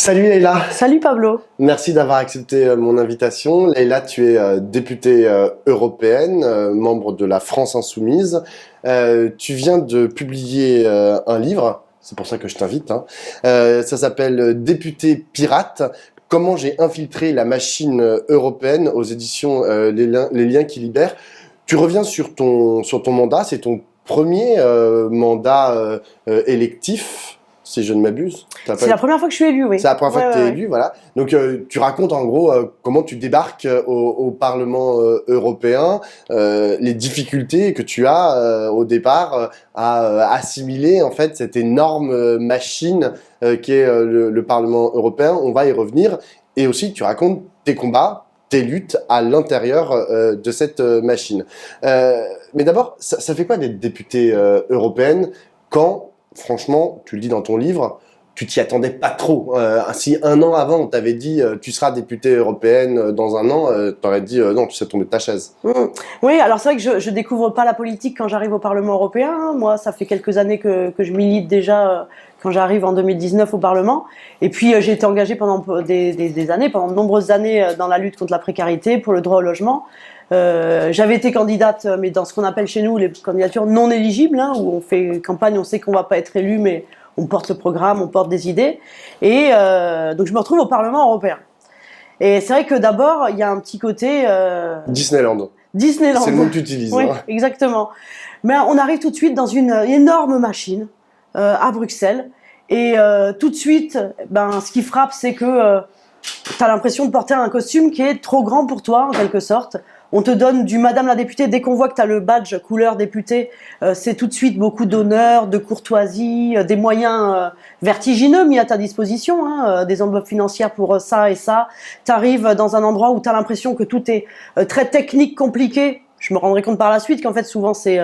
Salut Leïla. Salut Pablo. Merci d'avoir accepté mon invitation. Leïla, tu es députée européenne, membre de la France Insoumise. Tu viens de publier un livre, c'est pour ça que je t'invite. Ça s'appelle Député pirate. Comment j'ai infiltré la machine européenne aux éditions Les Liens qui libèrent. Tu reviens sur ton mandat, c'est ton premier mandat électif, si je ne m'abuse. C'est la première fois que je suis élu, oui. C'est la première fois que tu es élu, voilà. Donc, tu racontes en gros comment tu débarques au Parlement européen, les difficultés que tu as au départ à assimiler en fait cette énorme machine qui est le Parlement européen. On va y revenir. Et aussi, tu racontes tes combats, tes luttes à l'intérieur de cette machine. Mais d'abord, ça fait quoi d'être députée européenne quand, franchement, tu le dis dans ton livre, tu t'y attendais pas trop. Si un an avant, on t'avait dit tu seras députée européenne dans un an, t'aurais dit non, tu sais tomber de ta chaise. Oui, alors c'est vrai que je découvre pas la politique quand j'arrive au Parlement européen. Moi, ça fait quelques années que je milite déjà quand j'arrive en 2019 au Parlement. Et puis j'ai été engagée pendant des années, pendant de nombreuses années dans la lutte contre la précarité, pour le droit au logement. J'avais été candidate, mais dans ce qu'on appelle chez nous les candidatures non éligibles, où on fait campagne, on sait qu'on va pas être élu, mais on porte le programme, on porte des idées. Et donc je me retrouve au Parlement européen. Et c'est vrai que d'abord, il y a un petit côté... Disneyland. Disneyland. C'est le mot que tu utilises. Oui, exactement. Mais on arrive tout de suite dans une énorme machine à Bruxelles. Et tout de suite, ce qui frappe, c'est que tu as l'impression de porter un costume qui est trop grand pour toi, en quelque sorte. On te donne du Madame la députée. Dès qu'on voit que tu as le badge couleur député, c'est tout de suite beaucoup d'honneur, de courtoisie, des moyens vertigineux mis à ta disposition, des enveloppes financières pour ça et ça. Tu arrives dans un endroit où tu as l'impression que tout est très technique, compliqué. Je me rendrai compte par la suite qu'en fait, souvent, c'est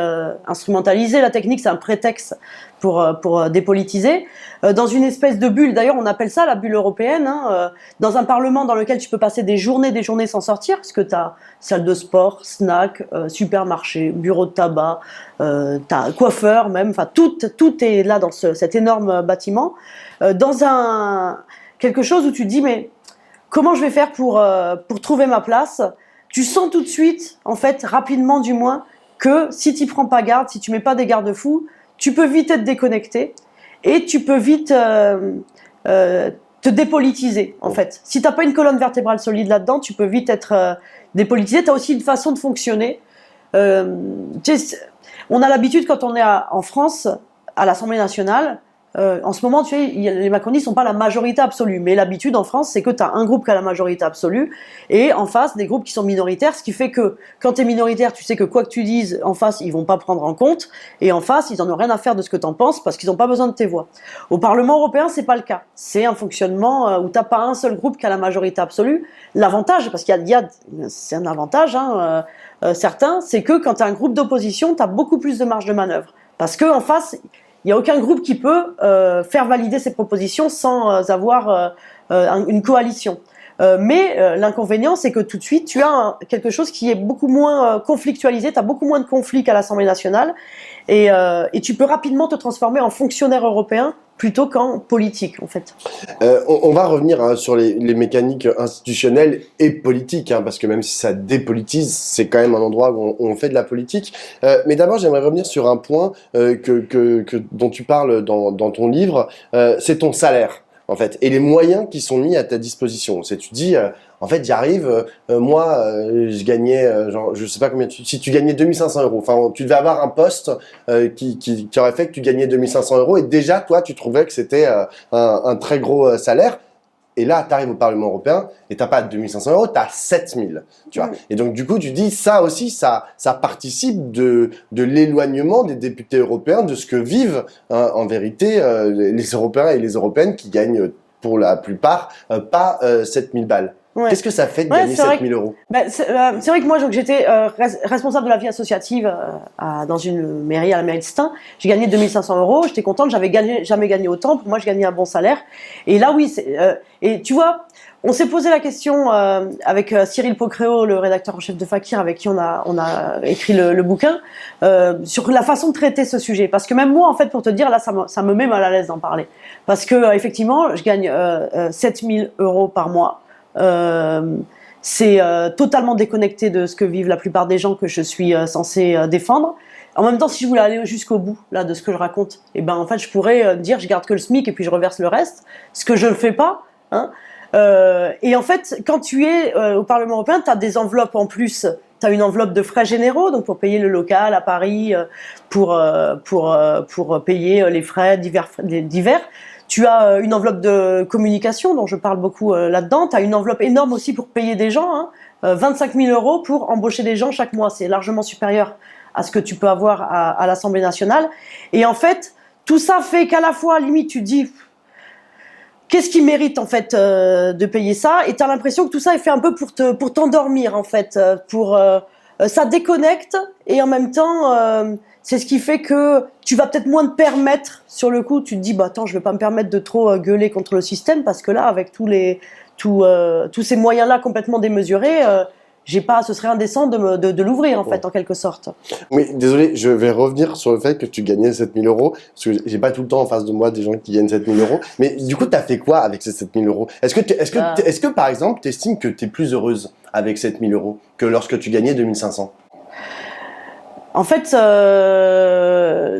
instrumentalisé. La technique, c'est un prétexte pour dépolitiser. Dans une espèce de bulle, d'ailleurs, on appelle ça la bulle européenne, dans un parlement dans lequel tu peux passer des journées sans sortir, parce que tu as salle de sport, snack, supermarché, bureau de tabac, t'as coiffeur même, enfin, tout est là dans cet énorme bâtiment. Dans quelque chose où tu te dis, mais comment je vais faire pour trouver ma place ? Tu sens tout de suite, en fait, rapidement du moins, que si tu prends pas garde, si tu mets pas des garde-fous, tu peux vite être déconnecté et tu peux vite te dépolitiser, en fait. Si t'as pas une colonne vertébrale solide là-dedans, tu peux vite être dépolitisé. Tu as aussi une façon de fonctionner. Tu sais, on a l'habitude, quand on est en France, à l'Assemblée nationale, en ce moment, tu sais, les macronistes sont pas la majorité absolue, mais l'habitude en France, c'est que tu as un groupe qui a la majorité absolue et en face des groupes qui sont minoritaires, ce qui fait que quand tu es minoritaire, tu sais que quoi que tu dises, en face, ils vont pas prendre en compte, et en face, ils en ont rien à faire de ce que tu en penses parce qu'ils n'ont pas besoin de tes voix. Au Parlement européen, c'est pas le cas. C'est un fonctionnement où t'as pas un seul groupe qui a la majorité absolue. L'avantage, parce c'est un avantage, certain, c'est que quand tu as un groupe d'opposition, tu as beaucoup plus de marge de manœuvre. Parce qu'en face, il n'y a aucun groupe qui peut faire valider ses propositions sans avoir une coalition. Mais l'inconvénient, c'est que tout de suite, tu as quelque chose qui est beaucoup moins conflictualisé, tu as beaucoup moins de conflits qu'à l'Assemblée nationale, et tu peux rapidement te transformer en fonctionnaire européen plutôt qu'en politique, en fait. On va revenir sur les mécaniques institutionnelles et politiques, parce que même si ça dépolitise, c'est quand même un endroit où on fait de la politique. Mais d'abord, j'aimerais revenir sur un point dont tu parles dans ton livre, c'est ton salaire, en fait, et les moyens qui sont mis à ta disposition. Tu dis, en fait, j'arrive, moi, je gagnais, je sais pas combien, si tu gagnais 2500 €, enfin, tu devais avoir un poste qui aurait fait que tu gagnais 2500 €, et déjà, toi, tu trouvais que c'était un très gros salaire. Et là, tu arrives au Parlement européen et t'as pas 2500 €, tu as 7000, tu vois. Et donc, du coup, tu dis, ça aussi, ça participe de l'éloignement des députés européens de ce que vivent, en vérité, les Européens et les Européennes qui gagnent, pour la plupart, pas 7000 balles. Ouais. Qu'est-ce que ça fait de Ouais, gagner c'est vrai 7 000 euros? C'est vrai que moi, j'étais responsable de la vie associative dans une mairie, à la mairie de Stein. J'ai gagné 2500 euros. J'étais contente. Jamais gagné autant. Pour moi, je gagnais un bon salaire. Et là, oui. Et tu vois, on s'est posé la question avec Cyril Pocréo, le rédacteur en chef de Fakir, avec qui on a écrit le bouquin, sur la façon de traiter ce sujet. Parce que même moi, en fait, pour te dire, là, ça me met mal à l'aise d'en parler. Parce que effectivement, je gagne 7000 euros par mois. C'est totalement déconnecté de ce que vivent la plupart des gens que je suis censée défendre. En même temps, si je voulais aller jusqu'au bout là de ce que je raconte, et ben en fait, je pourrais dire je garde que le SMIC et puis je reverse le reste, ce que je ne fais pas. Hein. Et en fait, quand tu es au Parlement européen, tu as des enveloppes en plus. Tu as une enveloppe de frais généraux, donc pour payer le local à Paris, pour payer les frais divers. Tu as une enveloppe de communication, dont je parle beaucoup là-dedans. Tu as une enveloppe énorme aussi pour payer des gens. Hein. 25 000 euros pour embaucher des gens chaque mois. C'est largement supérieur à ce que tu peux avoir à l'Assemblée nationale. Et en fait, tout ça fait qu'à la fois, limite, tu te dis, qu'est-ce qui mérite en fait de payer ça? Et tu as l'impression que tout ça est fait un peu pour t'endormir, en fait. Ça déconnecte et en même temps... c'est ce qui fait que tu vas peut-être moins te permettre, sur le coup, tu te dis, bah attends, je vais pas me permettre de trop gueuler contre le système, parce que là, avec tous ces moyens-là complètement démesurés, ce serait indécent de l'ouvrir, en fait, en quelque sorte. Oui, désolé, je vais revenir sur le fait que tu gagnais 7 000 euros, parce que j'ai pas tout le temps en face de moi des gens qui gagnent 7 000 euros, mais du coup, t'as fait quoi avec ces 7 000 euros? Est-ce que, par exemple, t'estimes que t'es plus heureuse avec 7 000 euros que lorsque tu gagnais 2500? En fait, la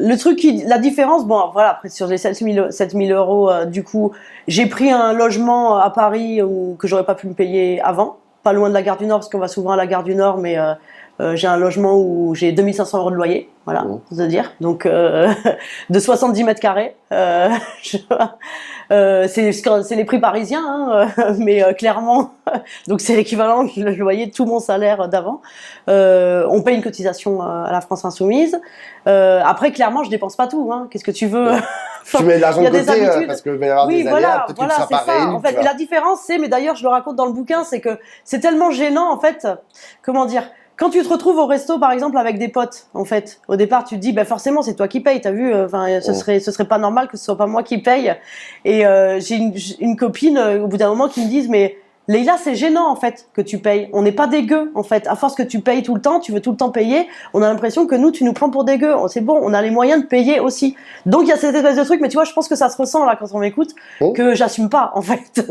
différence, bon, voilà, après sur les 7 000 euros, du coup, j'ai pris un logement à Paris que j'aurais pas pu me payer avant, pas loin de la gare du Nord, parce qu'on va souvent à la gare du Nord, mais j'ai un logement où j'ai 2500 euros de loyer, voilà, pour te dire, donc de 70 mètres carrés. C'est les prix parisiens, hein, mais clairement, donc c'est l'équivalent du loyer de tout mon salaire d'avant. On paye une cotisation à la France Insoumise. Après, clairement, je dépense pas tout. Hein. Qu'est-ce que tu veux? Enfin, tu mets de l'argent de côté parce que il va y avoir des aléas, peut-être que tu seras pas réélu. En fait, la différence, mais d'ailleurs, je le raconte dans le bouquin, c'est que c'est tellement gênant, en fait. Comment dire? Quand tu te retrouves au resto, par exemple, avec des potes, en fait, au départ, tu te dis, forcément, c'est toi qui payes, t'as vu, ce serait pas normal que ce soit pas moi qui paye. Et j'ai une copine, au bout d'un moment, qui me dit, mais Leïla, c'est gênant, en fait, que tu payes. On n'est pas des gueux, en fait. À force que tu payes tout le temps, tu veux tout le temps payer, on a l'impression que nous, tu nous prends pour des gueux. C'est bon, on a les moyens de payer aussi. Donc, il y a cette espèce de truc, mais tu vois, je pense que ça se ressent, là, quand on m'écoute, que j'assume pas, en fait.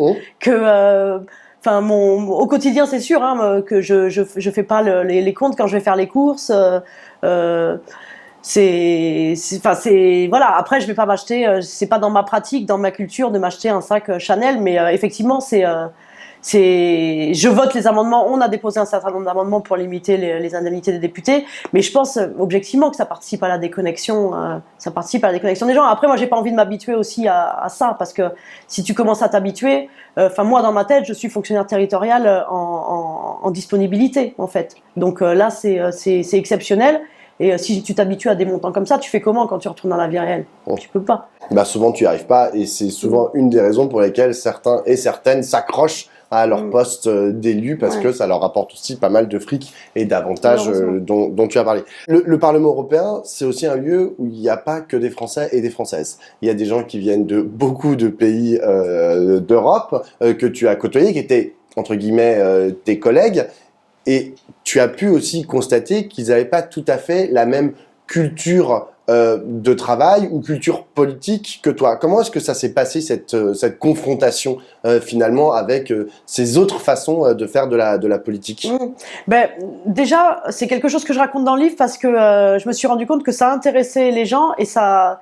Au quotidien, c'est sûr, hein, que je fais pas les comptes quand je vais faire les courses. Voilà. Après, je vais pas m'acheter. C'est pas dans ma pratique, dans ma culture, de m'acheter un sac Chanel, mais effectivement, je vote les amendements. On a déposé un certain nombre d'amendements pour limiter les indemnités des députés, mais je pense objectivement que ça participe à la déconnexion. Des gens. Après, moi, j'ai pas envie de m'habituer aussi à ça, parce que si tu commences à t'habituer, moi, dans ma tête, je suis fonctionnaire territorial en disponibilité, en fait. Donc là, c'est exceptionnel. Et si tu t'habitues à des montants comme ça, tu fais comment quand tu retournes dans la vie réelle? Tu peux pas. Souvent, tu n'y arrives pas, et c'est souvent une des raisons pour lesquelles certains et certaines s'accrochent à leur poste d'élu, parce que ça leur apporte aussi pas mal de fric et d'avantages dont tu as parlé. Le Parlement européen, c'est aussi un lieu où il n'y a pas que des Français et des Françaises. Il y a des gens qui viennent de beaucoup de pays d'Europe que tu as côtoyés, qui étaient, entre guillemets, tes collègues. Et tu as pu aussi constater qu'ils n'avaient pas tout à fait la même culture de travail ou culture politique que toi. Comment est-ce que ça s'est passé, cette confrontation finalement avec ces autres façons de faire de la politique? Déjà, c'est quelque chose que je raconte dans le livre, parce que je me suis rendu compte que ça intéressait les gens, et ça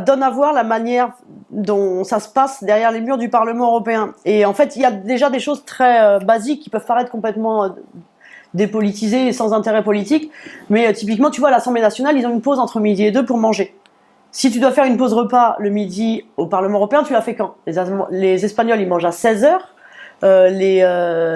donne à voir la manière dont ça se passe derrière les murs du Parlement européen. Et en fait, il y a déjà des choses très basiques qui peuvent paraître complètement dépolitisé et sans intérêt politique, mais typiquement, tu vois, à l'Assemblée nationale, ils ont une pause entre midi et 2 pour manger. Si tu dois faire une pause repas le midi au Parlement européen, tu la fais quand? Les Espagnols, ils mangent à 16h, les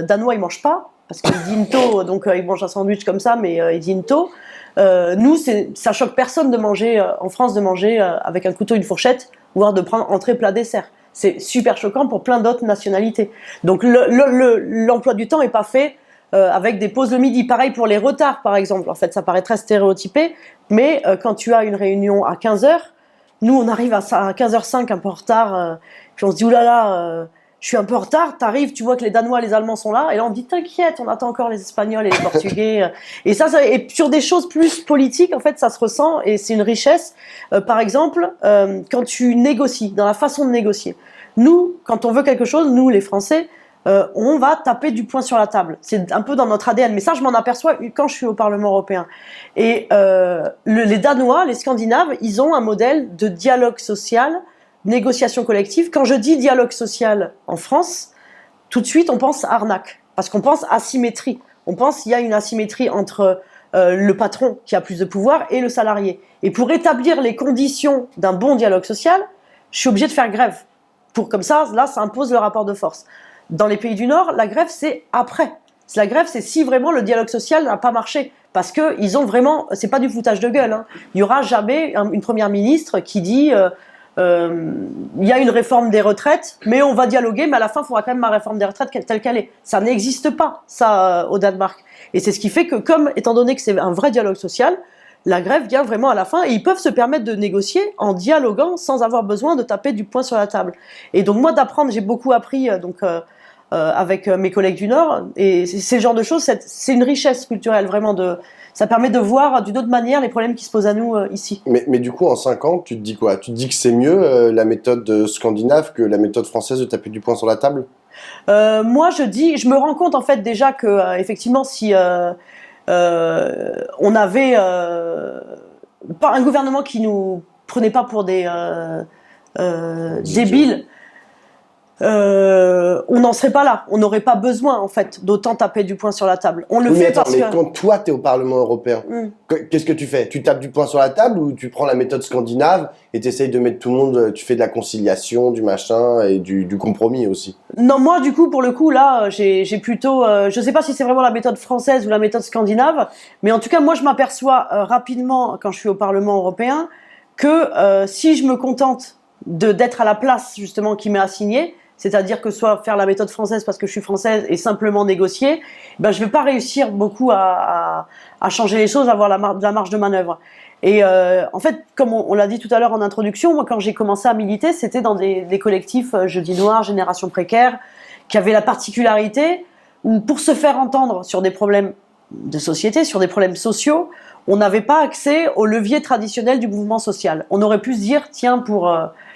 Danois, ils mangent pas, parce qu'ils disent tôt, donc ils mangent un sandwich comme ça, mais ils disent tôt. Nous, ça choque personne de manger, en France, de manger avec un couteau et une fourchette, voire de prendre entrée, plat, dessert. c'est super choquant pour plein d'autres nationalités. Donc l'emploi du temps est pas fait avec des pauses le midi. Pareil pour les retards, par exemple. En fait, ça paraît très stéréotypé, mais quand tu as une réunion à 15h, nous, on arrive à 15h05, un peu en retard, puis on se dit, oulala, je suis un peu en retard, t'arrives, tu vois que les Danois, les Allemands sont là, et là on dit, t'inquiète, on attend encore les Espagnols et les Portugais. Et ça, et sur des choses plus politiques, en fait, ça se ressent, et c'est une richesse. Par exemple, quand tu négocies, dans la façon de négocier. Nous, quand on veut quelque chose, nous, les Français, on va taper du poing sur la table. C'est un peu dans notre ADN. Mais ça, je m'en aperçois quand je suis au Parlement européen. Et les Danois, les Scandinaves, ils ont un modèle de dialogue social, négociation collective. Quand je dis dialogue social en France, tout de suite, on pense arnaque. Parce qu'on pense asymétrie. On pense qu'il y a une asymétrie entre le patron qui a plus de pouvoir et le salarié. Et pour établir les conditions d'un bon dialogue social, je suis obligé de faire grève. Comme ça, là, ça impose le rapport de force. Dans les pays du Nord, la grève, c'est après. La grève, c'est si vraiment le dialogue social n'a pas marché. Parce que ils ont vraiment, c'est pas du foutage de gueule, hein. Il n'y aura jamais une première ministre qui dit il y a une réforme des retraites, mais on va dialoguer, mais à la fin, il faudra quand même ma réforme des retraites telle qu'elle est. Ça n'existe pas, ça, au Danemark. Et c'est ce qui fait que, étant donné que c'est un vrai dialogue social, la grève vient vraiment à la fin, et ils peuvent se permettre de négocier en dialoguant sans avoir besoin de taper du poing sur la table. Et donc moi, d'apprendre, j'ai beaucoup appris avec mes collègues du Nord, et c'est le genre de choses, c'est une richesse culturelle, vraiment, ça permet de voir d'une autre manière les problèmes qui se posent à nous ici. Mais du coup, en 5 ans, tu te dis quoi? Tu te dis que c'est mieux la méthode scandinave que la méthode française de taper du poing sur la table? Moi, je me rends compte en fait déjà que effectivement, si on avait pas un gouvernement qui nous prenait pas pour des débiles, on n'en serait pas là. On n'aurait pas besoin, en fait, d'autant taper du poing sur la table. On le fait parce que... Mais quand toi, t'es au Parlement européen, qu'est-ce que tu fais? Tu tapes du poing sur la table ou tu prends la méthode scandinave et t'essayes de mettre tout le monde, tu fais de la conciliation, du machin et du compromis aussi? Non, moi, du coup, pour le coup, là, j'ai plutôt... je sais pas si c'est vraiment la méthode française ou la méthode scandinave, mais en tout cas, moi, je m'aperçois rapidement, quand je suis au Parlement européen, que si je me contente d'être à la place, justement, qui m'est assignée, c'est-à-dire que soit faire la méthode française parce que je suis française et simplement négocier, ben je vais pas réussir beaucoup à changer les choses, à avoir de la marge de manœuvre. Et en fait, comme on l'a dit tout à l'heure en introduction, moi quand j'ai commencé à militer, c'était dans des collectifs Jeudi Noir, Génération Précaire, qui avaient la particularité où pour se faire entendre sur des problèmes de société, sur des problèmes sociaux, on n'avait pas accès au levier traditionnel du mouvement social. On aurait pu se dire, tiens, pour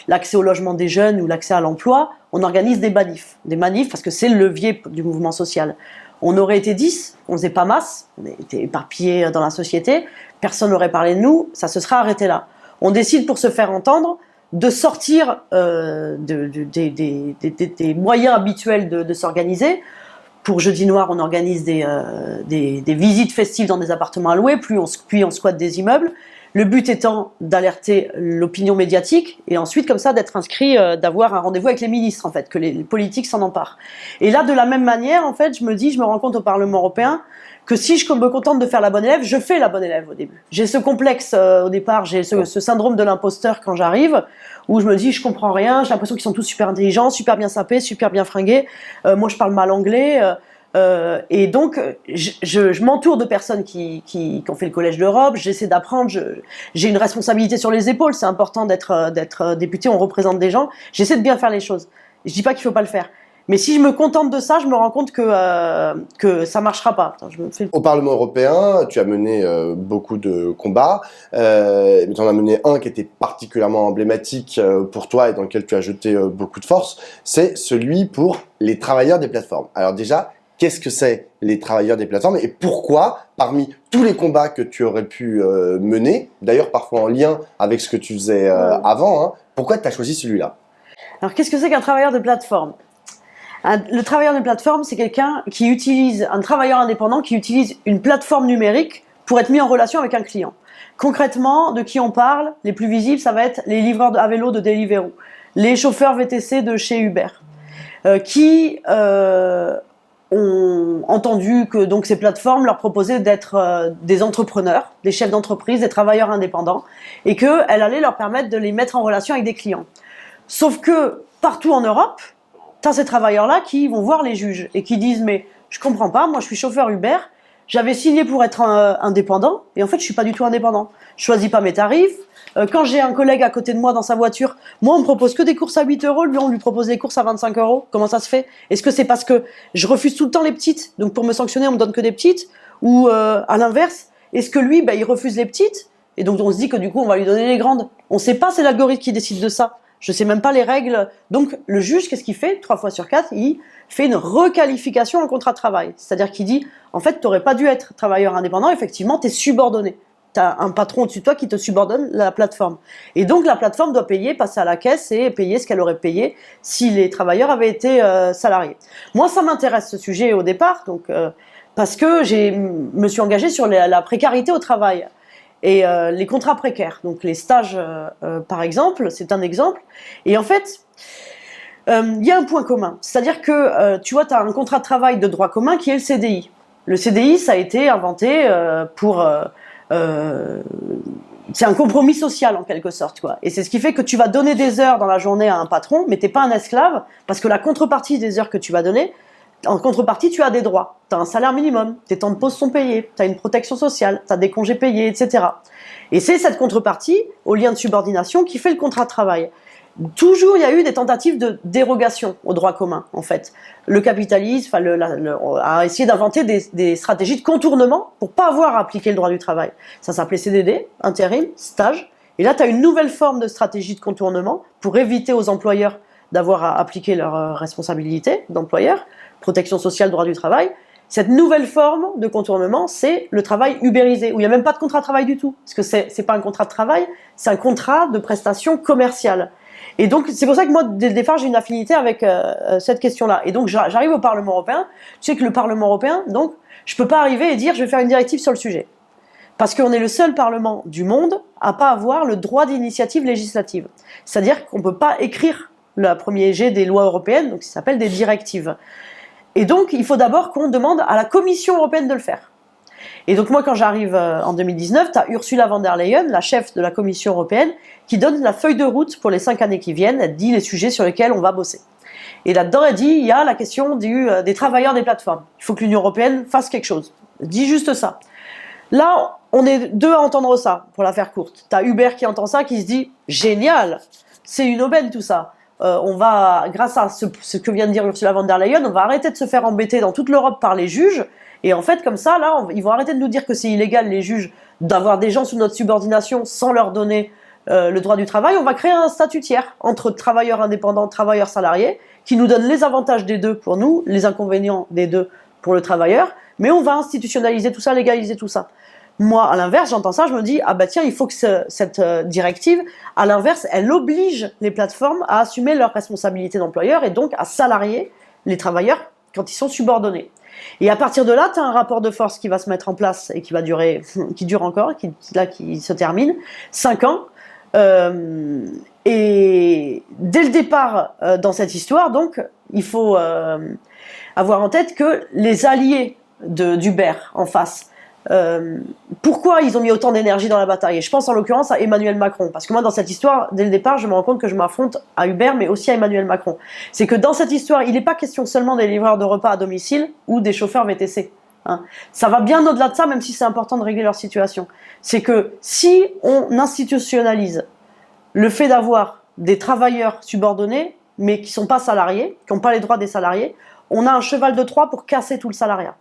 l'accès au logement des jeunes ou l'accès à l'emploi, on organise des manifs. Des manifs parce que c'est le levier du mouvement social. On aurait été 10, on faisait pas masse, on était éparpillés dans la société, personne n'aurait parlé de nous, ça se serait arrêté là. On décide pour se faire entendre de sortir des moyens habituels de s'organiser. Pour Jeudi Noir, on organise des visites festives dans des appartements à louer, puis on squatte des immeubles. Le but étant d'alerter l'opinion médiatique et ensuite, comme ça, d'être inscrit, d'avoir un rendez-vous avec les ministres, en fait, que les politiques s'en emparent. Et là, de la même manière, en fait, je me rends compte au Parlement européen que si je me contente de faire la bonne élève, je fais la bonne élève au début. J'ai ce complexe au départ, j'ai ce syndrome de l'imposteur quand j'arrive, où je me dis, je comprends rien, j'ai l'impression qu'ils sont tous super intelligents, super bien sapés, super bien fringués. Moi, je parle mal anglais. Et donc, je m'entoure de personnes qui ont fait le Collège d'Europe, j'essaie d'apprendre, j'ai une responsabilité sur les épaules, c'est important d'être député, on représente des gens, j'essaie de bien faire les choses. Je dis pas qu'il faut pas le faire. Mais si je me contente de ça, je me rends compte que ça marchera pas. Au Parlement européen, tu as mené beaucoup de combats, mais tu en as mené un qui était particulièrement emblématique pour toi et dans lequel tu as jeté beaucoup de force, c'est celui pour les travailleurs des plateformes. Alors déjà, qu'est-ce que c'est les travailleurs des plateformes et pourquoi, parmi tous les combats que tu aurais pu mener, d'ailleurs parfois en lien avec ce que tu faisais avant, hein, pourquoi tu as choisi celui-là? Alors qu'est-ce que c'est qu'un travailleur de plateforme? Le travailleur de plateforme, c'est un travailleur indépendant qui utilise une plateforme numérique pour être mis en relation avec un client. Concrètement, de qui on parle? Les plus visibles, ça va être les livreurs à vélo de Deliveroo, les chauffeurs VTC de chez Uber, qui ont entendu que donc ces plateformes leur proposaient d'être des entrepreneurs, des chefs d'entreprise, des travailleurs indépendants, et qu'elles allaient leur permettre de les mettre en relation avec des clients. Sauf que partout en Europe, tu as ces travailleurs-là qui vont voir les juges et qui disent « mais je comprends pas, moi je suis chauffeur Uber, j'avais signé pour être indépendant et en fait je suis pas du tout indépendant. Je choisis pas mes tarifs. Quand j'ai un collègue à côté de moi dans sa voiture, moi on me propose que des courses à 8 euros, lui on lui propose des courses à 25 euros. Comment ça se fait? Est-ce que c'est parce que je refuse tout le temps les petites, donc pour me sanctionner on me donne que des petites? Ou à l'inverse, est-ce que lui il refuse les petites et donc on se dit que du coup on va lui donner les grandes? On sait pas, c'est l'algorithme qui décide de ça. Je sais même pas les règles. Donc le juge, qu'est-ce qu'il fait? 3 fois sur 4, il fait une requalification en contrat de travail. C'est-à-dire qu'il dit, en fait, tu n'aurais pas dû être travailleur indépendant, effectivement, tu es subordonné. Tu as un patron au-dessus de toi qui te subordonne la plateforme. Et donc la plateforme doit payer, passer à la caisse et payer ce qu'elle aurait payé si les travailleurs avaient été salariés. Moi, ça m'intéresse ce sujet au départ, donc, parce que me suis engagée sur la précarité au travail. Et les contrats précaires, donc les stages par exemple, c'est un exemple. Et en fait, y a un point commun, c'est-à-dire que tu vois, tu as un contrat de travail de droit commun qui est le CDI. Le CDI, ça a été inventé c'est un compromis social en quelque sorte, quoi. Et c'est ce qui fait que tu vas donner des heures dans la journée à un patron, mais t'es pas un esclave, parce que la contrepartie des heures que tu vas donner, en contrepartie, tu as des droits. Tu as un salaire minimum, tes temps de pause sont payés, tu as une protection sociale, tu as des congés payés, etc. Et c'est cette contrepartie, au lien de subordination, qui fait le contrat de travail. Toujours, il y a eu des tentatives de dérogation au droit commun, en fait. Le capitalisme a essayé d'inventer des stratégies de contournement pour pas avoir à appliquer le droit du travail. Ça s'appelait CDD, intérim, stage. Et là, tu as une nouvelle forme de stratégie de contournement pour éviter aux employeurs d'avoir à appliquer leurs responsabilités d'employeur, protection sociale, droit du travail. Cette nouvelle forme de contournement, c'est le travail ubérisé, où il n'y a même pas de contrat de travail du tout. Parce que c'est pas un contrat de travail, c'est un contrat de prestation commerciale. Et donc, c'est pour ça que moi, dès le départ, j'ai une affinité avec cette question-là. Et donc, j'arrive au Parlement européen. Tu sais que le Parlement européen, donc, je peux pas arriver et dire, je vais faire une directive sur le sujet. Parce qu'on est le seul Parlement du monde à pas avoir le droit d'initiative législative. C'est-à-dire qu'on peut pas écrire le premier jet des lois européennes, donc ça s'appelle des directives. Et donc, il faut d'abord qu'on demande à la Commission européenne de le faire. Et donc moi, quand j'arrive en 2019, tu as Ursula von der Leyen, la chef de la Commission européenne, qui donne la feuille de route pour les 5 années qui viennent. Elle dit les sujets sur lesquels on va bosser. Et là-dedans, elle dit, il y a la question des travailleurs des plateformes. Il faut que l'Union européenne fasse quelque chose. Elle dit juste ça. Là, on est 2 à entendre ça, pour la faire courte. Tu as Uber qui entend ça, qui se dit, génial, c'est une aubaine tout ça. On va, grâce à ce que vient de dire Ursula von der Leyen, on va arrêter de se faire embêter dans toute l'Europe par les juges. Et en fait, comme ça, là, ils vont arrêter de nous dire que c'est illégal, les juges, d'avoir des gens sous notre subordination sans leur donner le droit du travail. On va créer un statut tiers entre travailleurs indépendants, travailleurs salariés, qui nous donne les avantages des deux pour nous, les inconvénients des deux pour le travailleur. Mais on va institutionnaliser tout ça, légaliser tout ça. Moi, à l'inverse, j'entends ça, je me dis, ah bah tiens, il faut que cette directive, à l'inverse, elle oblige les plateformes à assumer leurs responsabilités d'employeur et donc à salarier les travailleurs quand ils sont subordonnés. Et à partir de là, tu as un rapport de force qui va se mettre en place et qui va durer, qui dure encore, qui se termine, 5 ans. Et dès le départ dans cette histoire, donc, il faut avoir en tête que les alliés d'Uber en face, pourquoi ils ont mis autant d'énergie dans la bataille? Et je pense en l'occurrence à Emmanuel Macron, parce que moi dans cette histoire, dès le départ, je me rends compte que je m'affronte à Uber, mais aussi à Emmanuel Macron. C'est que dans cette histoire, il n'est pas question seulement des livreurs de repas à domicile ou des chauffeurs VTC. Hein. Ça va bien au-delà de ça, même si c'est important de régler leur situation. C'est que si on institutionnalise le fait d'avoir des travailleurs subordonnés, mais qui ne sont pas salariés, qui n'ont pas les droits des salariés, on a un cheval de Troie pour casser tout le salariat.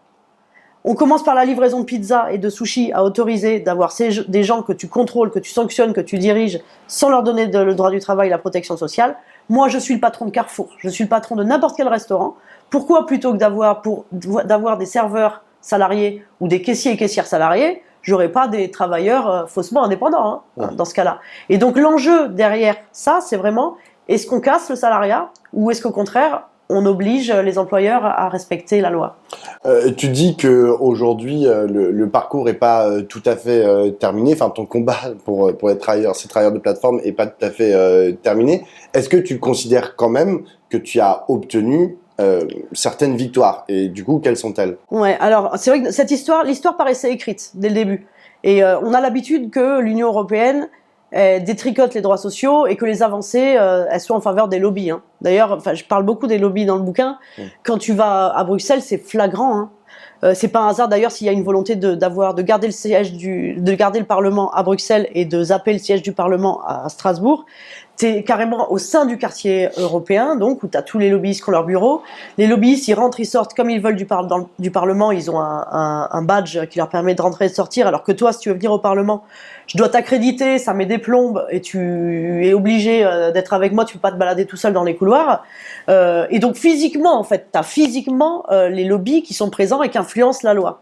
On commence par la livraison de pizza et de sushi à autoriser d'avoir des gens que tu contrôles, que tu sanctionnes, que tu diriges, sans leur donner le droit du travail et la protection sociale. Moi, je suis le patron de Carrefour, je suis le patron de n'importe quel restaurant. Pourquoi plutôt que d'avoir des serveurs salariés ou des caissiers et caissières salariés, j'aurais pas des travailleurs faussement indépendants dans ce cas-là. Et donc l'enjeu derrière ça, c'est vraiment, est-ce qu'on casse le salariat ou est-ce qu'au contraire, on oblige les employeurs à respecter la loi. Tu dis qu'aujourd'hui, le parcours n'est pas tout à fait terminé. Enfin, ton combat pour être ces travailleurs de plateforme n'est pas tout à fait terminé. Est-ce que tu considères quand même que tu as obtenu certaines victoires? Et du coup, quelles sont-elles? Ouais, alors c'est vrai que l'histoire paraissait écrite dès le début. Et on a l'habitude que l'Union européenne détricotent les droits sociaux et que les avancées, elles soient en faveur des lobbies. Hein. D'ailleurs, je parle beaucoup des lobbies dans le bouquin. Quand tu vas à Bruxelles, c'est flagrant. Hein. C'est pas un hasard d'ailleurs s'il y a une volonté de garder le Parlement à Bruxelles et de zapper le siège du Parlement à Strasbourg. T'es carrément au sein du quartier européen, donc où t'as tous les lobbyistes qui ont leur bureau. Les lobbyistes, ils rentrent, ils sortent comme ils veulent du Parlement. Ils ont un badge qui leur permet de rentrer et de sortir. Alors que toi, si tu veux venir au Parlement, je dois t'accréditer, ça met des plombes et tu es obligé d'être avec moi. Tu peux pas te balader tout seul dans les couloirs. Et donc physiquement, en fait, t'as physiquement les lobbies qui sont présents et qui influencent la loi.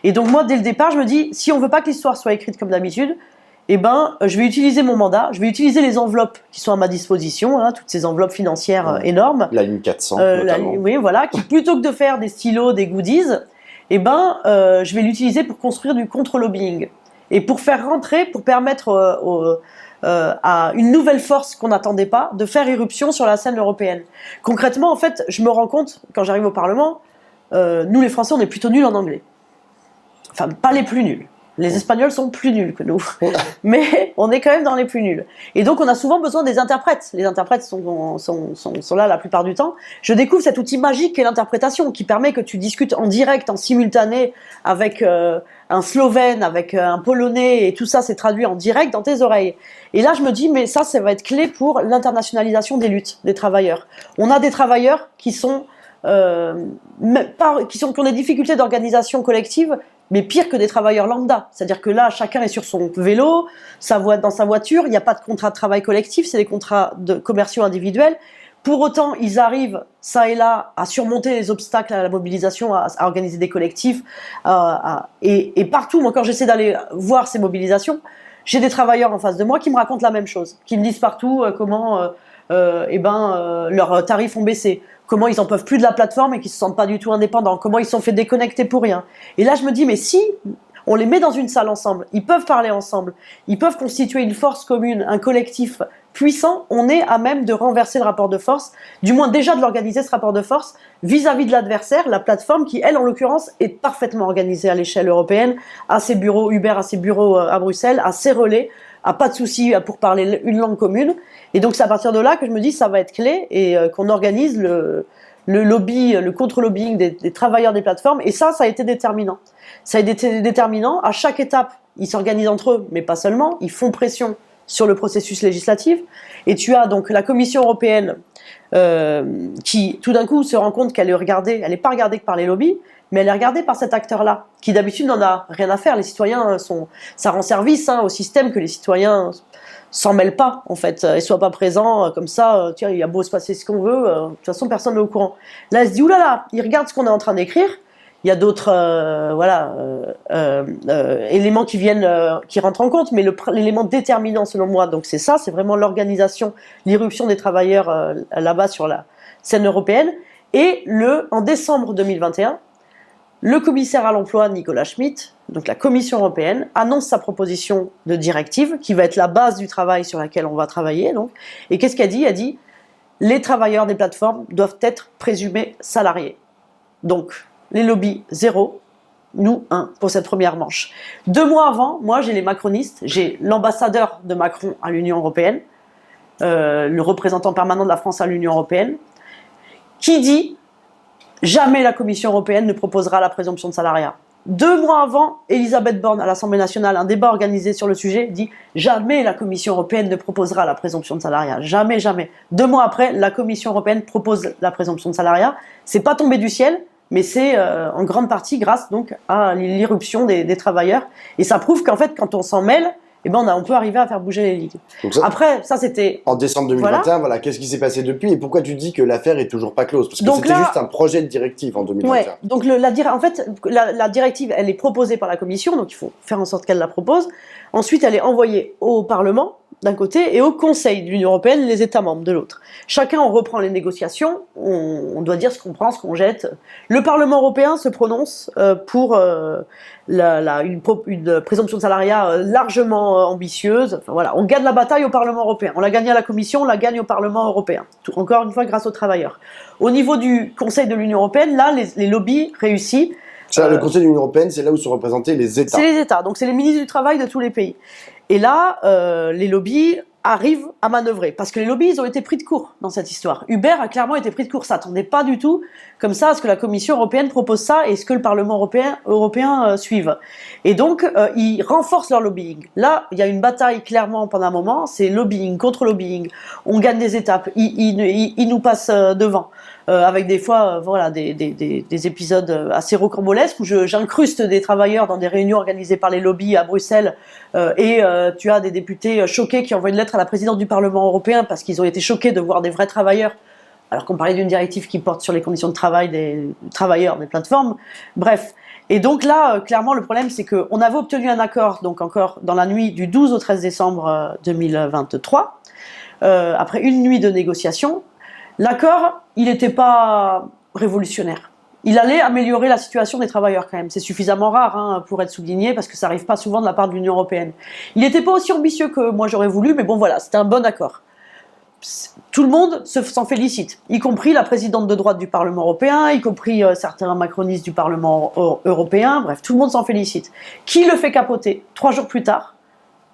Et donc moi, dès le départ, je me dis, si on veut pas que l'histoire soit écrite comme d'habitude, eh ben, je vais utiliser mon mandat, je vais utiliser les enveloppes qui sont à ma disposition, hein, toutes ces enveloppes financières énormes. La ligne 400, notamment. Oui, voilà, qui plutôt que de faire des stylos, des goodies, eh ben, je vais l'utiliser pour construire du contre-lobbying. Et pour faire rentrer, pour permettre à une nouvelle force qu'on n'attendait pas de faire irruption sur la scène européenne. Concrètement, en fait, je me rends compte, quand j'arrive au Parlement, nous les Français, on est plutôt nuls en anglais. Enfin, pas les plus nuls. Les Espagnols sont plus nuls que nous, mais on est quand même dans les plus nuls. Et donc, on a souvent besoin des interprètes. Les interprètes sont là la plupart du temps. Je découvre cet outil magique qu'est l'interprétation, qui permet que tu discutes en direct, en simultané, avec un Slovène, avec un Polonais, et tout ça, c'est traduit en direct dans tes oreilles. Et là, je me dis, mais ça va être clé pour l'internationalisation des luttes des travailleurs. On a des travailleurs qui qui ont des difficultés d'organisation collective, mais pire que des travailleurs lambda. C'est-à-dire que là, chacun est sur son vélo, dans sa voiture, il n'y a pas de contrat de travail collectif, c'est des contrats commerciaux individuels. Pour autant, ils arrivent, ça et là, à surmonter les obstacles à la mobilisation, à organiser des collectifs. Et partout, moi, quand j'essaie d'aller voir ces mobilisations, j'ai des travailleurs en face de moi qui me racontent la même chose, qui me disent partout comment leurs tarifs ont baissé, comment ils en peuvent plus de la plateforme et qu'ils se sentent pas du tout indépendants, comment ils se sont fait déconnecter pour rien. Et là, je me dis, mais si on les met dans une salle ensemble, ils peuvent parler ensemble, ils peuvent constituer une force commune, un collectif puissant, on est à même de renverser le rapport de force, du moins déjà de l'organiser ce rapport de force vis-à-vis de l'adversaire, la plateforme qui, elle, en l'occurrence, est parfaitement organisée à l'échelle européenne, à ses bureaux Uber, à ses bureaux à Bruxelles, à ses relais, a pas de souci pour parler une langue commune. Et donc c'est à partir de là que je me dis ça va être clé et qu'on organise le lobby, le contre-lobbying des travailleurs des plateformes. Et ça a été déterminant. Ça a été déterminant. À chaque étape, ils s'organisent entre eux, mais pas seulement. Ils font pression sur le processus législatif. Et tu as donc la Commission européenne qui, tout d'un coup, se rend compte qu'elle n'est pas regardée que par les lobbies, mais elle est regardée par cet acteur-là, qui d'habitude n'en a rien à faire. Les citoyens ça rend service au système que les citoyens s'en mêlent pas, en fait, et soient pas présents comme ça. Tiens, il y a beau se passer ce qu'on veut, de toute façon, personne n'est au courant. Là, elle se dit, oulala, ils regardent ce qu'on est en train d'écrire. Il y a d'autres éléments qui rentrent en compte, mais l'élément déterminant, selon moi, donc c'est ça, c'est vraiment l'organisation, l'irruption des travailleurs là-bas sur la scène européenne. Et en décembre 2021, le commissaire à l'emploi, Nicolas Schmit, donc la Commission européenne, annonce sa proposition de directive qui va être la base du travail sur laquelle on va travailler. Donc. Et qu'est-ce qu'elle dit ? Elle dit « Les travailleurs des plateformes doivent être présumés salariés. » Donc, les lobbies, 0, nous, 1 pour cette première manche. 2 mois avant, moi, j'ai les macronistes, j'ai l'ambassadeur de Macron à l'Union européenne, le représentant permanent de la France à l'Union européenne, qui dit jamais la Commission européenne ne proposera la présomption de salariat. 2 mois avant, Elisabeth Borne à l'Assemblée nationale, un débat organisé sur le sujet, dit jamais la Commission européenne ne proposera la présomption de salariat. Jamais, jamais. 2 mois après, la Commission européenne propose la présomption de salariat. C'est pas tombé du ciel, mais c'est en grande partie grâce donc à l'irruption des travailleurs. Et ça prouve qu'en fait, quand on s'en mêle, eh ben on peut arriver à faire bouger les ligues. Après, ça c'était... En décembre 2021, voilà. Qu'est-ce qui s'est passé depuis et pourquoi tu dis que l'affaire est toujours pas close ? Parce que c'était juste un projet de directive en 2021. Ouais, donc la directive, elle est proposée par la Commission, donc il faut faire en sorte qu'elle la propose. Ensuite, elle est envoyée au Parlement, d'un côté, et au Conseil de l'Union européenne, les États membres de l'autre. Chacun, on reprend les négociations, on doit dire ce qu'on prend, ce qu'on jette. Le Parlement européen se prononce pour une présomption de salariat largement ambitieuse. Enfin, voilà, on gagne la bataille au Parlement européen. On l'a gagnée à la Commission, on la gagne au Parlement européen. Encore une fois, grâce aux travailleurs. Au niveau du Conseil de l'Union européenne, là, les lobbies réussissent. Le Conseil de l'Union européenne, c'est là où sont représentés les États. C'est les États, donc c'est les ministres du Travail de tous les pays. Et là, les lobbies arrivent à manœuvrer. Parce que les lobbies, ils ont été pris de court dans cette histoire. Uber a clairement été pris de court. Ça n'attendait pas du tout comme ça à ce que la Commission européenne propose ça et ce que le Parlement européen suive. Et donc, ils renforcent leur lobbying. Là, il y a une bataille clairement pendant un moment. C'est lobbying contre lobbying. On gagne des étapes. Ils nous passent devant. Avec des fois voilà, des épisodes assez rocambolesques où j'incruste des travailleurs dans des réunions organisées par les lobbies à Bruxelles et tu as des députés choqués qui envoient une lettre à la présidente du Parlement européen parce qu'ils ont été choqués de voir des vrais travailleurs alors qu'on parlait d'une directive qui porte sur les conditions de travail des travailleurs des plateformes. Bref. Et donc là, clairement, le problème, c'est qu'on avait obtenu un accord, donc encore dans la nuit du 12 au 13 décembre 2023, après une nuit de négociations. L'accord, il n'était pas révolutionnaire. Il allait améliorer la situation des travailleurs quand même. C'est suffisamment rare pour être souligné parce que ça n'arrive pas souvent de la part de l'Union européenne. Il n'était pas aussi ambitieux que moi j'aurais voulu, mais bon voilà, c'était un bon accord. Tout le monde s'en félicite, y compris la présidente de droite du Parlement européen, y compris certains macronistes du Parlement européen, bref, tout le monde s'en félicite. Qui le fait capoter 3 jours plus tard?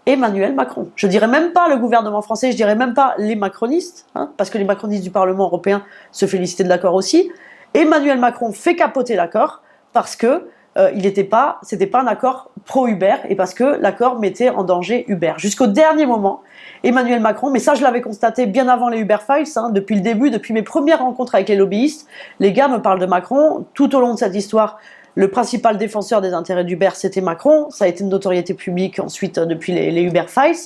Emmanuel Macron. Je dirais même pas le gouvernement français, je dirais même pas les macronistes, parce que les macronistes du Parlement européen se félicitaient de l'accord aussi. Emmanuel Macron fait capoter l'accord parce que c'était pas un accord pro-Uber et parce que l'accord mettait en danger Uber. Jusqu'au dernier moment, Emmanuel Macron, mais ça je l'avais constaté bien avant les Uber Files, depuis le début, depuis mes premières rencontres avec les lobbyistes, les gars me parlent de Macron tout au long de cette histoire. Le principal défenseur des intérêts d'Uber, c'était Macron. Ça a été une notoriété publique ensuite depuis les Uber Files.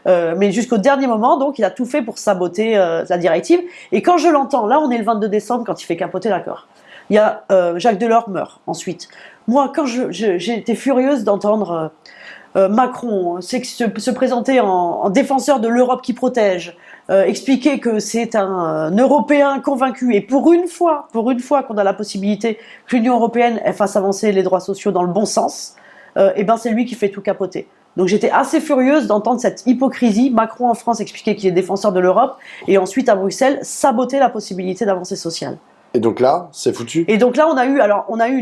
Mais jusqu'au dernier moment, donc, il a tout fait pour saboter la directive. Et quand je l'entends, là, on est le 22 décembre quand il fait capoter l'accord. Il y a Jacques Delors meurt ensuite. Moi, quand j'ai été furieuse d'entendre Macron se présenter en défenseur de l'Europe qui protège, expliquer que c'est un Européen convaincu et pour une fois qu'on a la possibilité que l'Union européenne fasse avancer les droits sociaux dans le bon sens, et ben c'est lui qui fait tout capoter. Donc j'étais assez furieuse d'entendre cette hypocrisie. Macron en France expliquer qu'il est défenseur de l'Europe et ensuite à Bruxelles saboter la possibilité d'avancée sociale. Et donc là, c'est foutu. Et donc là, on a eu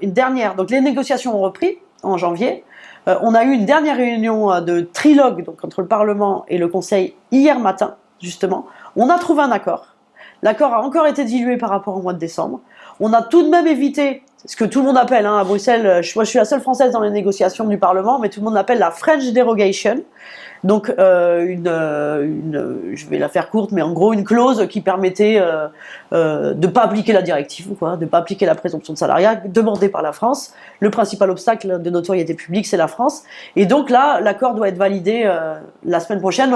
une dernière. Donc les négociations ont repris en janvier. On a eu une dernière réunion de trilogue donc, entre le Parlement et le Conseil hier matin, justement. On a trouvé un accord. L'accord a encore été dilué par rapport au mois de décembre. On a tout de même évité ce que tout le monde appelle à Bruxelles, moi je suis la seule française dans les négociations du Parlement, mais tout le monde l'appelle la French Derogation. Donc je vais la faire courte, mais en gros une clause qui permettait de pas appliquer la directive, de pas appliquer la présomption de salariat demandée par la France. Le principal obstacle de notoriété publique, c'est la France. Et donc là, l'accord doit être validé la semaine prochaine.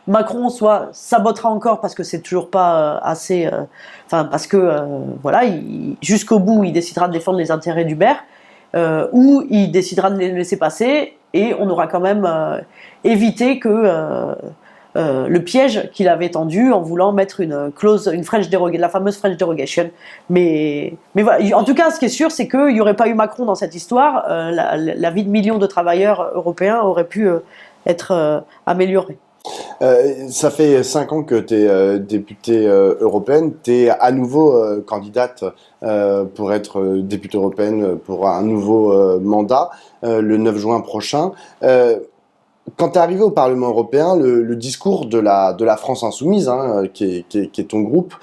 Macron soit sabotera encore parce que c'est toujours pas assez, parce que voilà, jusqu'au bout, il décidera de défendre les intérêts d'Uber. Ou il décidera de les laisser passer et on aura quand même évité que le piège qu'il avait tendu en voulant mettre une clause, la fameuse French Derogation. Mais voilà, en tout cas, ce qui est sûr, c'est qu'il n'y aurait pas eu Macron dans cette histoire, la vie de millions de travailleurs européens aurait pu être améliorée. Ça fait 5 ans que tu es députée européenne, tu es à nouveau candidate pour être députée européenne pour un nouveau mandat le 9 juin prochain. Quand tu es arrivé au Parlement européen, le discours de la France insoumise, qui est ton groupe,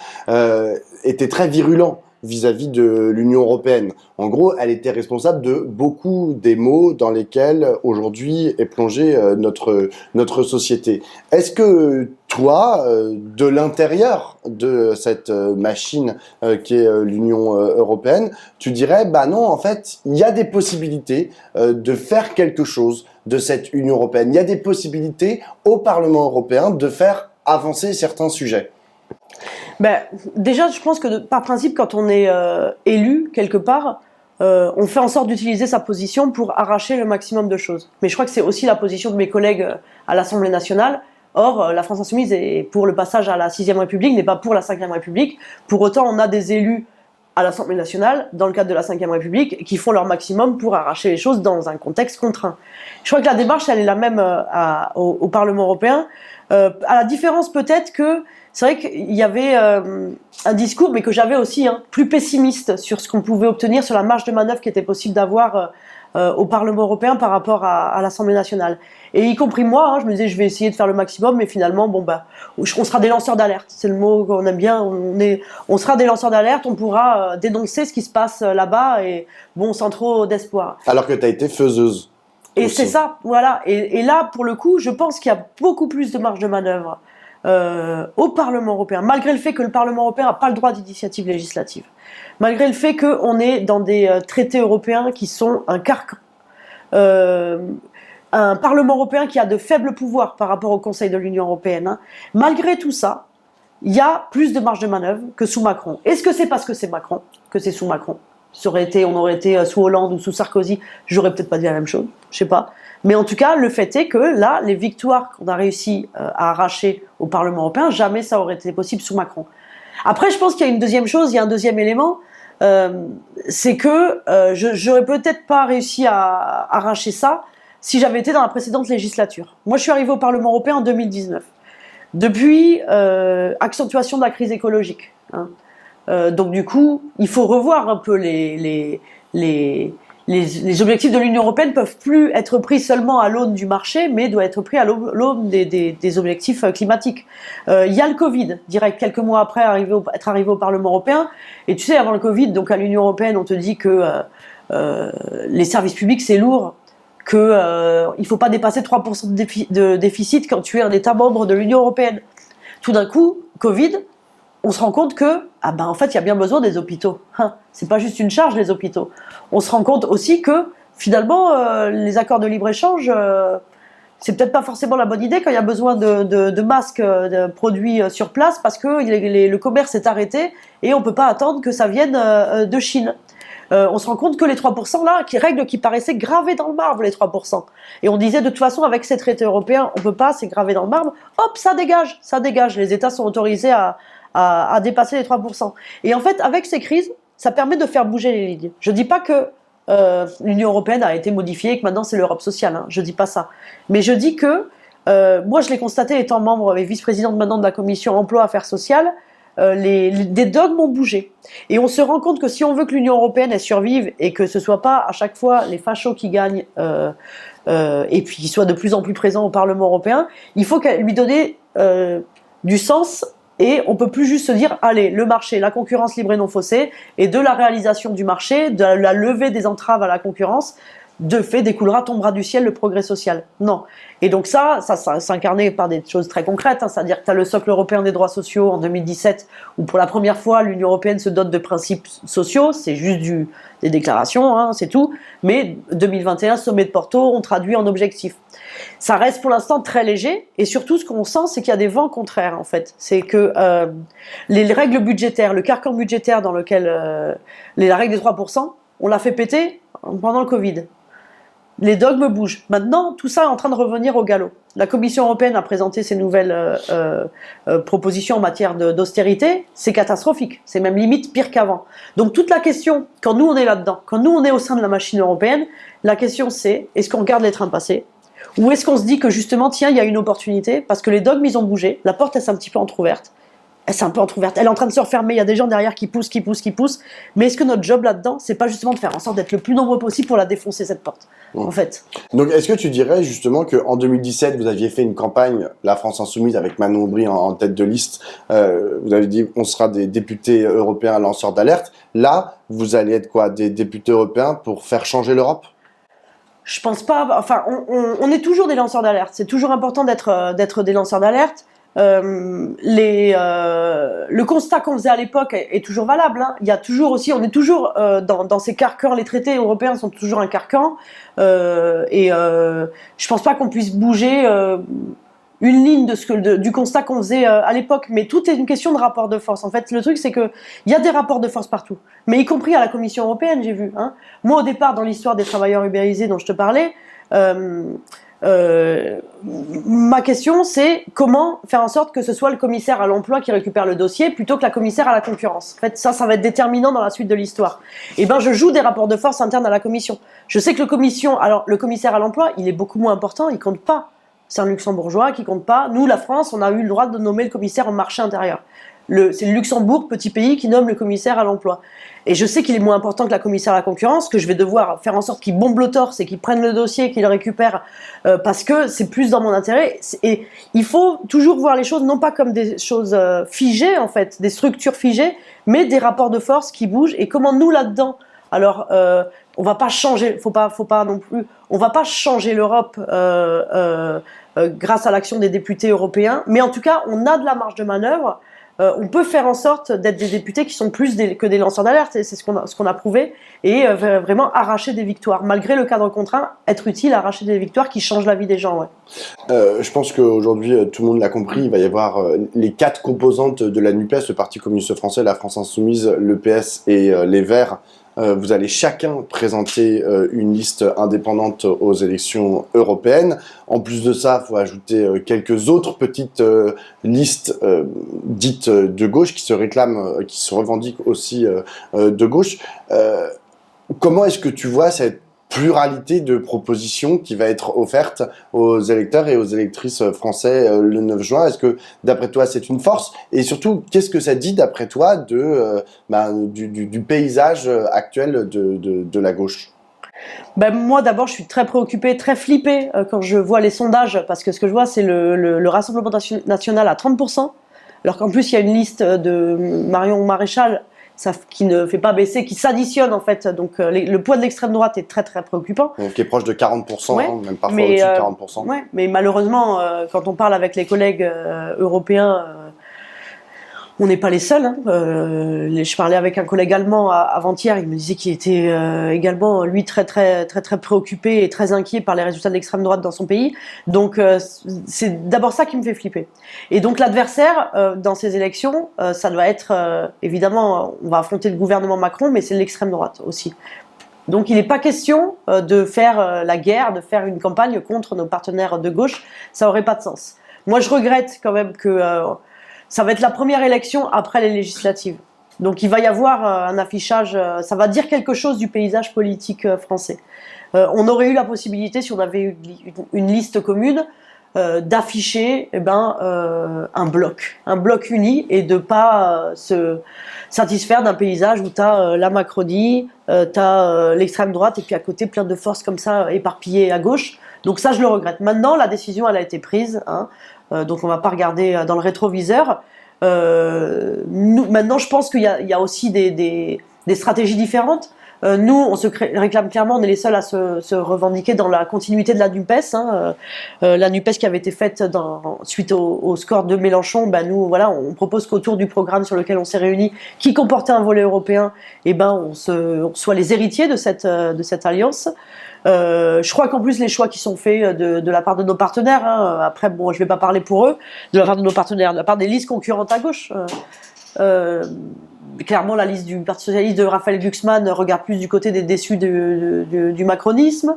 était très virulent vis-à-vis de l'Union européenne. En gros, elle était responsable de beaucoup des maux dans lesquels aujourd'hui est plongée notre société. Est-ce que toi, de l'intérieur de cette machine qui est l'Union européenne, tu dirais, bah non, en fait, il y a des possibilités de faire quelque chose de cette Union européenne. Il y a des possibilités au Parlement européen de faire avancer certains sujets. Déjà, je pense que par principe, quand on est élu quelque part, on fait en sorte d'utiliser sa position pour arracher le maximum de choses. Mais je crois que c'est aussi la position de mes collègues à l'Assemblée nationale. Or, la France insoumise est pour le passage à la 6e République, n'est pas pour la 5e République. Pour autant, on a des élus à l'Assemblée nationale, dans le cadre de la 5e République, qui font leur maximum pour arracher les choses dans un contexte contraint. Je crois que la démarche, elle est la même au Parlement européen. À la différence peut-être que c'est vrai qu'il y avait un discours, mais que j'avais aussi, plus pessimiste sur ce qu'on pouvait obtenir, sur la marge de manœuvre qui était possible d'avoir au Parlement européen par rapport à l'Assemblée nationale. Et y compris moi, hein, je me disais je vais essayer de faire le maximum, mais finalement, on sera des lanceurs d'alerte. C'est le mot qu'on aime bien. On sera des lanceurs d'alerte, on pourra dénoncer ce qui se passe là-bas, et sans trop d'espoir. Alors que tu as été faiseuse. Et aussi. c'est ça, voilà. Et là, pour le coup, je pense qu'il y a beaucoup plus de marge de manœuvre au Parlement européen, malgré le fait que le Parlement européen n'a pas le droit d'initiative législative, malgré le fait qu'on est dans des traités européens qui sont un carcan. Un Parlement européen qui a de faibles pouvoirs par rapport au Conseil de l'Union européenne. Hein. Malgré tout ça, il y a plus de marge de manœuvre que sous Macron. Est-ce que c'est parce que c'est Macron, que c'est sous Macron ? On aurait été sous Hollande ou sous Sarkozy, j'aurais peut-être pas dit la même chose, je sais pas. Mais en tout cas, le fait est que là, les victoires qu'on a réussi à arracher au Parlement européen, jamais ça aurait été possible sous Macron. Après, je pense qu'il y a une deuxième chose, il y a un deuxième élément, c'est que j'aurais peut-être pas réussi à arracher ça si j'avais été dans la précédente législature. Moi, je suis arrivée au Parlement européen en 2019. Depuis, accentuation de la crise écologique. Hein. Donc du coup, il faut revoir un peu les objectifs de l'Union européenne ne peuvent plus être pris seulement à l'aune du marché, mais doivent être pris à l'aune des objectifs climatiques. Il y a le Covid, direct, quelques mois après être arrivé au Parlement européen. Et tu sais, avant le Covid, donc à l'Union européenne, on te dit que les services publics, c'est lourd, qu'il ne faut pas dépasser 3% de déficit quand tu es un État membre de l'Union européenne. Tout d'un coup, Covid, on se rend compte que, en fait, il y a bien besoin des hôpitaux. C'est pas juste une charge, les hôpitaux. On se rend compte aussi que, finalement, les accords de libre-échange, c'est peut-être pas forcément la bonne idée quand il y a besoin de masques produits sur place, parce que le commerce est arrêté et on peut pas attendre que ça vienne de Chine. On se rend compte que les 3% là, règles qui paraissaient gravées dans le marbre, les 3%. Et on disait de toute façon, avec ces traités européens, on peut pas, c'est gravé dans le marbre. Hop, ça dégage. Les États sont autorisés à dépasser les 3%. Et en fait, avec ces crises, ça permet de faire bouger les lignes. Je dis pas que l'Union européenne a été modifiée et que maintenant c'est l'Europe sociale. Hein. Je dis pas ça. Mais je dis que, moi je l'ai constaté étant membre et vice-présidente maintenant de la commission emploi affaires sociales, des dogmes ont bougé. Et on se rend compte que si on veut que l'Union européenne elle survive et que ce soit pas à chaque fois les fachos qui gagnent et puis qu'ils soient de plus en plus présents au Parlement européen, il faut lui donner du sens. Et on peut plus juste se dire, allez, le marché, la concurrence libre et non faussée, et de la réalisation du marché, de la levée des entraves à la concurrence, de fait découlera, tombera du ciel le progrès social. Non. Et donc ça s'incarnait par des choses très concrètes, hein, c'est-à-dire que tu as le socle européen des droits sociaux en 2017, où pour la première fois l'Union européenne se dote de principes sociaux, c'est juste des déclarations, hein, c'est tout, mais 2021, sommet de Porto, on traduit en objectifs. Ça reste pour l'instant très léger, et surtout ce qu'on sent, c'est qu'il y a des vents contraires en fait. C'est que les règles budgétaires, le carcan budgétaire dans lequel la règle des 3%, on l'a fait péter pendant le Covid. Les dogmes bougent. Maintenant, tout ça est en train de revenir au galop. La Commission européenne a présenté ses nouvelles propositions en matière d'austérité. C'est catastrophique. C'est même limite pire qu'avant. Donc toute la question, quand nous on est là-dedans, quand nous on est au sein de la machine européenne, la question c'est, est-ce qu'on regarde les trains passer ? Ou est-ce qu'on se dit que justement, tiens, il y a une opportunité, parce que les dogmes, ils ont bougé, la porte, elle s'est un petit peu entrouverte. Elle est en train de se refermer, il y a des gens derrière qui poussent, mais est-ce que notre job là-dedans, c'est pas justement de faire en sorte d'être le plus nombreux possible pour la défoncer, cette porte, en fait. Donc, est-ce que tu dirais justement qu'en 2017, vous aviez fait une campagne, la France Insoumise, avec Manon Aubry en tête de liste, vous avez dit, on sera des députés européens lanceurs d'alerte. Là, vous allez être quoi, des députés européens pour faire changer l'Europe ? Je pense pas, enfin, on est toujours des lanceurs d'alerte, c'est toujours important d'être des lanceurs d'alerte. Le constat qu'on faisait à l'époque est toujours valable. Hein. Il y a toujours aussi, on est toujours dans ces carcans. Les traités européens sont toujours un carcan. Je pense pas qu'on puisse bouger une ligne du constat qu'on faisait à l'époque. Mais tout est une question de rapport de force. En fait, le truc c'est que il y a des rapports de force partout, mais y compris à la Commission européenne, j'ai vu. Hein. Moi, au départ, dans l'histoire des travailleurs ubérisés dont je te parlais. Ma question, c'est comment faire en sorte que ce soit le commissaire à l'emploi qui récupère le dossier plutôt que la commissaire à la concurrence. En fait, ça va être déterminant dans la suite de l'histoire. Et je joue des rapports de force internes à la commission. Je sais que le commissaire à l'emploi, il est beaucoup moins important, il compte pas. C'est un luxembourgeois qui compte pas. Nous, la France, on a eu le droit de nommer le commissaire en marché intérieur. c'est le Luxembourg, petit pays, qui nomme le commissaire à l'emploi. Et je sais qu'il est moins important que la commissaire à la concurrence, que je vais devoir faire en sorte qu'ils bombent le torse et qu'ils prennent le dossier, qu'ils le récupèrent, parce que c'est plus dans mon intérêt. Et il faut toujours voir les choses, non pas comme des choses figées, en fait, des structures figées, mais des rapports de force qui bougent. Et comment nous, là-dedans, alors, on va pas changer, faut pas non plus, on va pas changer l'Europe grâce à l'action des députés européens, mais en tout cas, on a de la marge de manœuvre. On peut faire en sorte d'être des députés qui sont plus que des lanceurs d'alerte, et c'est ce qu'on a prouvé, et vraiment arracher des victoires, malgré le cadre contraint, être utile, arracher des victoires qui changent la vie des gens. Ouais. Je pense qu'aujourd'hui, tout le monde l'a compris, il va y avoir les 4 composantes de la NUPES, le Parti communiste français, la France insoumise, le PS et les Verts. Vous allez chacun présenter une liste indépendante aux élections européennes. En plus de ça, il faut ajouter quelques autres petites listes dites de gauche qui se réclament, qui se revendiquent aussi de gauche. Comment est-ce que tu vois cette pluralité de propositions qui va être offerte aux électeurs et aux électrices français le 9 juin? Est-ce que, d'après toi, c'est une force? Et surtout, qu'est-ce que ça dit, d'après toi, du paysage actuel de la gauche? Moi, d'abord, je suis très préoccupée, très flippée quand je vois les sondages, parce que ce que je vois, c'est le Rassemblement national à 30%, alors qu'en plus, il y a une liste de Marion Maréchal qui ne fait pas baisser, qui s'additionne en fait. Donc le poids de l'extrême droite est très très préoccupant. Donc, qui est proche de 40%, ouais, même parfois au-dessus de 40%. Ouais, mais malheureusement, quand on parle avec les collègues européens, on n'est pas les seuls. Hein. Je parlais avec un collègue allemand avant-hier, il me disait qu'il était également, lui, très très très très préoccupé et très inquiet par les résultats de l'extrême droite dans son pays. Donc c'est d'abord ça qui me fait flipper. Et donc l'adversaire dans ces élections, ça doit être évidemment, on va affronter le gouvernement Macron, mais c'est l'extrême droite aussi. Donc il n'est pas question de faire la guerre, de faire une campagne contre nos partenaires de gauche, ça n'aurait pas de sens. Moi je regrette quand même que ça va être la première élection après les législatives. Donc il va y avoir un affichage, ça va dire quelque chose du paysage politique français. On aurait eu la possibilité, si on avait eu une liste commune, d'afficher un bloc uni, et de pas se satisfaire d'un paysage où tu as la Macronie, tu as l'extrême droite, et puis à côté plein de forces comme ça éparpillées à gauche. Donc ça, je le regrette. Maintenant, la décision, elle a été prise, hein, donc on ne va pas regarder dans le rétroviseur. Maintenant, je pense qu'il y a aussi des stratégies différentes. Nous, on se réclame clairement, on est les seuls à se revendiquer dans la continuité de la NUPES. Hein. La NUPES qui avait été faite suite au score de Mélenchon, nous, voilà, on propose qu'autour du programme sur lequel on s'est réunis, qui comportait un volet européen, on soit les héritiers de cette alliance. Je crois qu'en plus les choix qui sont faits de la part de nos partenaires, hein, après bon, je vais pas parler pour eux, de la part de nos partenaires, de la part des listes concurrentes à gauche. Clairement, la liste du Parti socialiste de Raphaël Glucksmann regarde plus du côté des déçus du macronisme.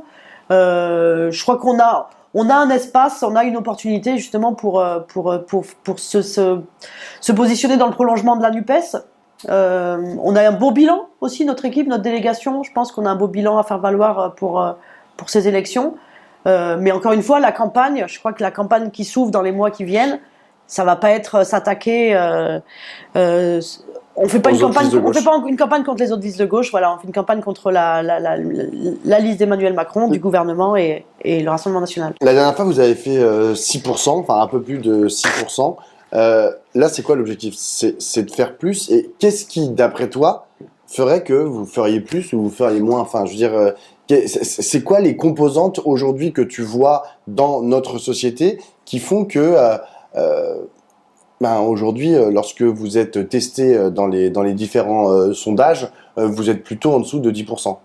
Je crois qu'on a un espace, on a une opportunité justement pour se positionner dans le prolongement de la NUPES. On a un beau bilan aussi, notre équipe, notre délégation. Je pense qu'on a un beau bilan à faire valoir pour ces élections. Mais encore une fois, la campagne, je crois que la campagne qui s'ouvre dans les mois qui viennent, ça va pas être s'attaquer. On fait pas une campagne contre les autres listes de gauche. Voilà, on fait une campagne contre la liste d'Emmanuel Macron, du gouvernement et le Rassemblement national. La dernière fois, vous avez fait 6%, enfin un peu plus de 6%. Là, c'est quoi l'objectif? C'est de faire plus. Et qu'est-ce qui, d'après toi, ferait que vous feriez plus ou vous feriez moins? Enfin, je veux dire, c'est quoi les composantes aujourd'hui que tu vois dans notre société qui font que aujourd'hui, lorsque vous êtes testé dans les différents sondages, vous êtes plutôt en dessous de 10%?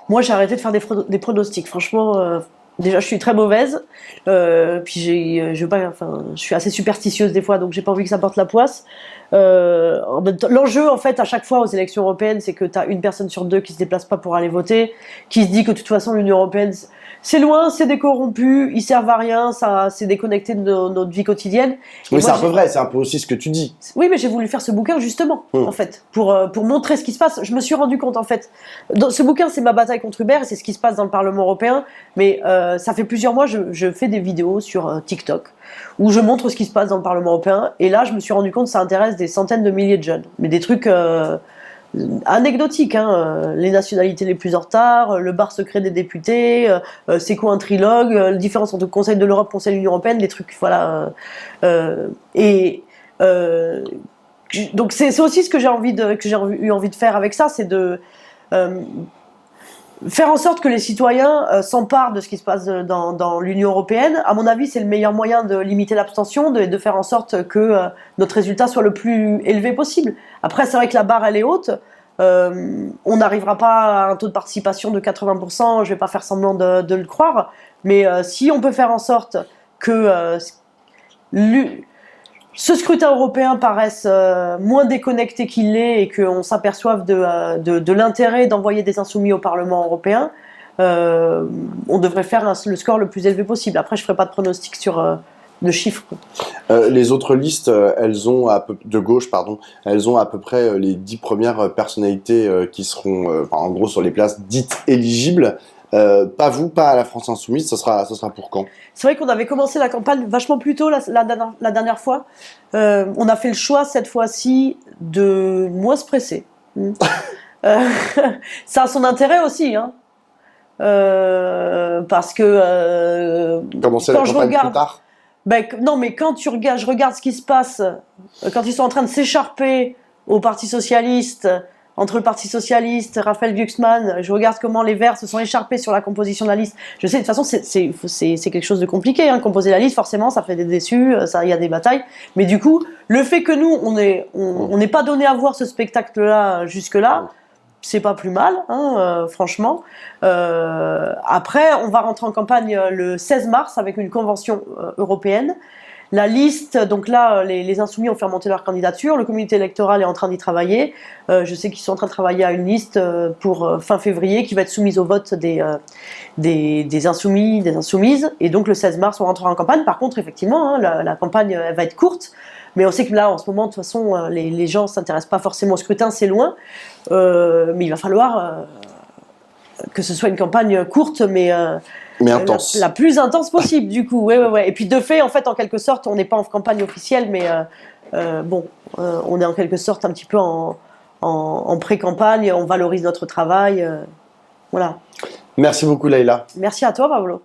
Moi, j'ai arrêté de faire des pronostics. Franchement, déjà, je suis très mauvaise. Puis je suis assez superstitieuse des fois, donc j'ai pas envie que ça porte la poisse. L'enjeu, en fait, à chaque fois aux élections européennes, c'est que tu as une personne sur deux qui se déplace pas pour aller voter, qui se dit que de toute façon l'Union européenne, c'est loin, c'est des corrompus, ils servent à rien, ça, c'est déconnecté de notre vie quotidienne. Oui, c'est un peu vrai, c'est un peu aussi ce que tu dis. Oui, mais j'ai voulu faire ce bouquin justement, en fait, pour montrer ce qui se passe. Je me suis rendu compte, en fait, dans ce bouquin, c'est ma bataille contre Uber, et c'est ce qui se passe dans le Parlement européen, mais ça fait plusieurs mois, je fais des vidéos sur TikTok, où je montre ce qui se passe dans le Parlement européen. Et là, je me suis rendu compte que ça intéresse des centaines de milliers de jeunes. Mais des trucs anecdotiques, hein. Les nationalités les plus en retard, le bar secret des députés, c'est quoi un trilogue, la différence entre Conseil de l'Europe, Conseil de l'Union européenne, des trucs, voilà. Donc c'est aussi ce que j'ai eu envie de faire avec ça, c'est de faire en sorte que les citoyens s'emparent de ce qui se passe dans l'Union européenne. À mon avis, c'est le meilleur moyen de limiter l'abstention, de faire en sorte que notre résultat soit le plus élevé possible. Après, c'est vrai que la barre, elle est haute. On n'arrivera pas à un taux de participation de 80%, je ne vais pas faire semblant de le croire, mais si on peut faire en sorte que ce scrutin européen paraisse moins déconnecté qu'il l'est et qu'on s'aperçoive de l'intérêt d'envoyer des insoumis au Parlement européen, on devrait faire le score le plus élevé possible. Après, je ne ferai pas de pronostic sur de chiffres. Les autres listes, de gauche, elles ont à peu près les 10 premières personnalités qui seront, en gros, sur les places dites éligibles. Pas vous, pas à la France Insoumise, ce sera pour quand? C'est vrai qu'on avait commencé la campagne vachement plus tôt la dernière fois. On a fait le choix cette fois-ci de moins se presser. Ça a son intérêt aussi, hein. Parce que commencer la campagne plus tard. Non, mais quand je regarde ce qui se passe, quand ils sont en train de s'écharper au Parti Socialiste, entre le Parti Socialiste, Raphaël Glucksmann, je regarde comment les Verts se sont écharpés sur la composition de la liste. Je sais, de toute façon, c'est quelque chose de compliqué, hein, composer la liste, forcément, ça fait des déçus, il y a des batailles. Mais du coup, le fait que nous, on n'est pas donné à voir ce spectacle-là jusque-là, c'est pas plus mal, hein, franchement. Après, on va rentrer en campagne le 16 mars avec une convention européenne. La liste, donc là, les Insoumis ont fait remonter leur candidature. Le comité électoral est en train d'y travailler. Je sais qu'ils sont en train de travailler à une liste pour fin février qui va être soumise au vote des Insoumis, des Insoumises. Et donc le 16 mars, on rentrera en campagne. Par contre, effectivement, hein, la campagne elle va être courte. Mais on sait que là, en ce moment, de toute façon, les gens ne s'intéressent pas forcément au scrutin, c'est loin. Mais il va falloir que ce soit une campagne courte, mais intense. La plus intense possible, du coup. Ouais. Et puis, de fait, en fait, en quelque sorte, on n'est pas en campagne officielle, mais on est en quelque sorte un petit peu en pré-campagne. On valorise notre travail. Voilà. Merci beaucoup, Leïla. Merci à toi, Pablo.